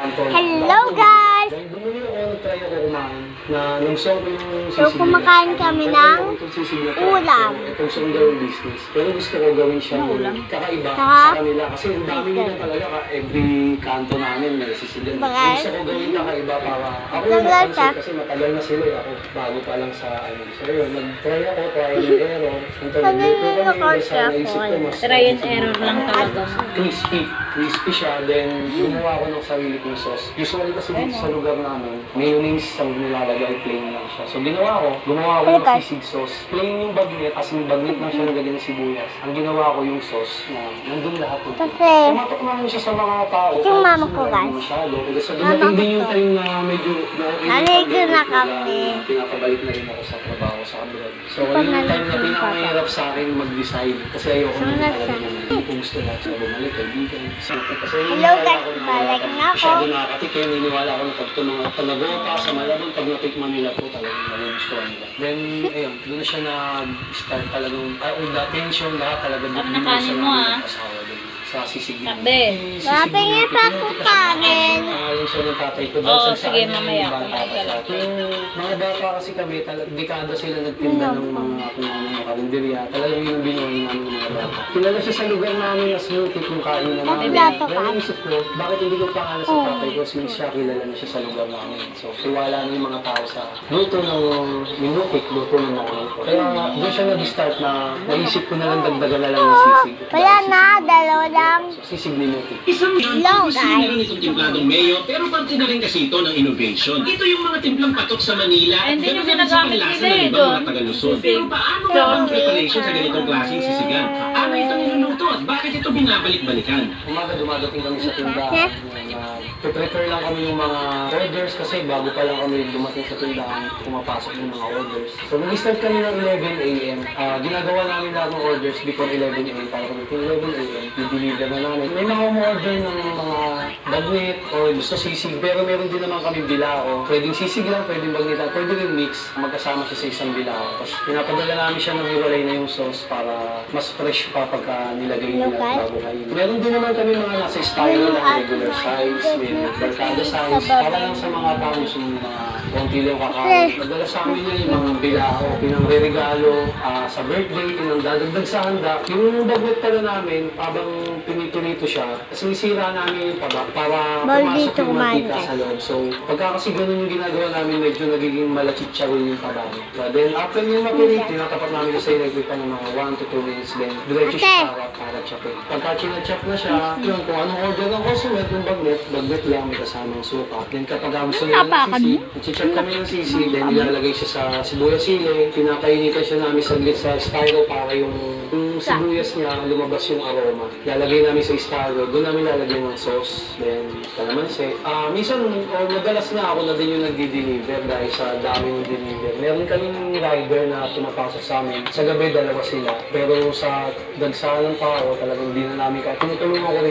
Hello guys! Bumili ako, nag-try ako kumain na nag-song ko yung So kumakain kami ng ulam. Itong song gawin business. Pero gusto ko gawin siya kakaiba sa kanila. Kasi ang dami nila talaga every kanto namin may sisigan. Gusto ko gawin kakaiba para ako yung napansin kasi matagal na sila. Ako bago pa lang sa ano. So yun, nag-try ako, try and error. Try and error lang talaga. Crispy siya. Then gumawa ko ng sarili kong sauce. Usually kasi dito sa lugar namin, mayonnaise ang nilalagay, plain lang siya. So gumawa ko ng sisig sauce. Plain yung bagnet, as in bagnet lang siya nagagay ng sibuyas. Ang ginawa ko yung sauce na nandun lahat. Kasi, pumatok naman siya sa mga tao. yung mama ko guys. Kasi dumating din yung time na medyo naligo na kami. Pinapabalik na rin ako sa trabaho sa abroad. So yun yung time na pinakamahirap sa akin mag-decide. Kasi ayoko na talaga naman. Kung gusto na siya bumalik, kaibigan. Hello guys, balik na ako. Masyado nakakatikim, niniwala ako na pag nagawa pa sa Malabon, pag natikman nila po talagang magugustuhan nila. Then, ayun, doon na siya nag-start talagang, the attention lahat talaga doon sa mga asawa doon. Sa sisig din. Papingin pa ako kanin. Yung siya ng tatay ko. Oo, sige, mamaya. Mga bata kasi kami, dekada sila nagtinda ng mga karinderya. Talagang yung binuhay namin ng mga bata. Kilala siya sa lugar namin as Lutik kung kain na namin. Pero isip ko, bakit hindi ko pangalan sa tatay ko since siya kilala na siya sa lugar namin. So, tiwala na yung mga tao sa luto ng minutik, luto ng nanay ko. Kaya doon siya nag-start na naisip ko na lang dagdagan na lang ng sisig. Wala na, dalawa lang. Sisig minutik. Isang Hello, gusto guys. nila nitong timpladong mayo, pero parte na rin kasi ito ng innovation. Ito yung mga timplang patok sa Manila, Ay, hindi ganun nyo na rin sa ginagamit panlasa nila ng eh, ibang doon. mga taga-Luzon. Sisig. Pero paano nga ang preparation sa ganitong klaseng sisigang? Paano ito niluluto at bakit ito binabalik-balikan? Umaga dumadating kami sa tindahan. Prepare lang kami yung mga orders kasi bago pa lang kami dumating sa tindahan, pumapasok yung mga orders. So nag-start kami ng 11 a.m. Ginagawa namin lahat ng orders before 11 a.m. Para kami 11 a.m. i-deliver na namin. May mga order ng mga bagnet o gusto sisig, pero meron din naman kami bilao. Pwedeng sisig lang, pwedeng bagnet lang, pwede rin mix. Magkasama siya sa isang bilao. Tapos pinapadala namin siya ng hiwalay na yung sauce para mas fresh pa pagka nilagay nila bago kainin. Meron din naman kami mga nasa style ng regular size, may barkada size, para lang sa mga tao yung mga konti lang kakain. Nadala sa amin yun yung mga bilao, pinangre-regalo sa birthday, pinangdadagdag sa handa. Yung bagnet pala namin, habang pinito siya, sinisira namin yung tabak para pumasok yung mantika sa loob. So, pagka kasi ganun yung ginagawa namin, medyo nagiging malachitsa rin yung tabak. So, then, after yung mapinit, tinatapat namin sa electric pa ng mga 1 to 2 minutes, then diretso siya para chopin. Pagka chinachop na siya, yun, kung anong order ng customer, yung bagnet lang, may kasamang suka. Then, kapag gusto nila ng sisi, i-chop kami ng sisi, then ilalagay siya sa sibuyas sili, pinapainitan siya namin saglit sa styro para yung sibuyas niya, lumabas yung aroma. Lalagay namin sa styro, doon namin lalagyan ng sauce, then kalamansi. Minsan, madalas na ako na din yung nagdi-deliver dahil sa dami ng deliver. Meron kaming rider na tumapasok sa amin. Sa gabi, dalawa sila. Pero sa dagsaan ng tao, talagang di na namin kahit tinutulungan ko rin